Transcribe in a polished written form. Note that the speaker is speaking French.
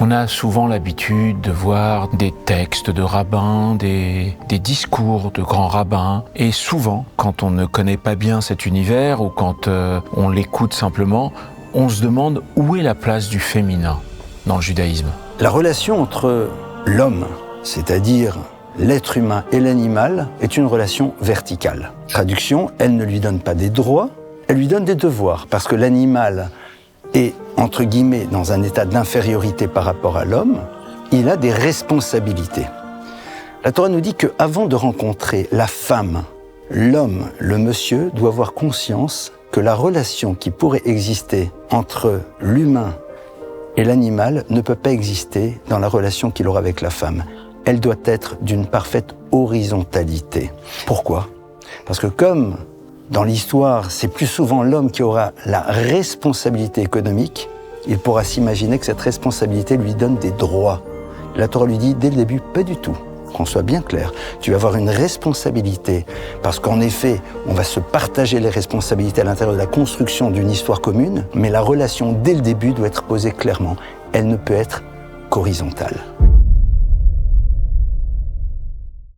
On a souvent l'habitude de voir des textes de rabbins, des discours de grands rabbins. Et souvent, quand on ne connaît pas bien cet univers ou quand on l'écoute simplement, on se demande où est la place du féminin dans le judaïsme. La relation entre l'homme, c'est-à-dire l'être humain et l'animal, est une relation verticale. Traduction, elle ne lui donne pas des droits, elle lui donne des devoirs, parce que l'animal est, entre guillemets, dans un état d'infériorité par rapport à l'homme, il a des responsabilités. La Torah nous dit qu'avant de rencontrer la femme, l'homme, le monsieur, doit avoir conscience que la relation qui pourrait exister entre l'humain et l'animal ne peut pas exister dans la relation qu'il aura avec la femme. Elle doit être d'une parfaite horizontalité. Pourquoi ? Parce que comme dans l'histoire, c'est plus souvent l'homme qui aura la responsabilité économique, il pourra s'imaginer que cette responsabilité lui donne des droits. La Torah lui dit dès le début, pas du tout. Qu'on soit bien clair, tu vas avoir une responsabilité, parce qu'en effet, on va se partager les responsabilités à l'intérieur de la construction d'une histoire commune, mais la relation dès le début doit être posée clairement. Elle ne peut être qu'horizontale.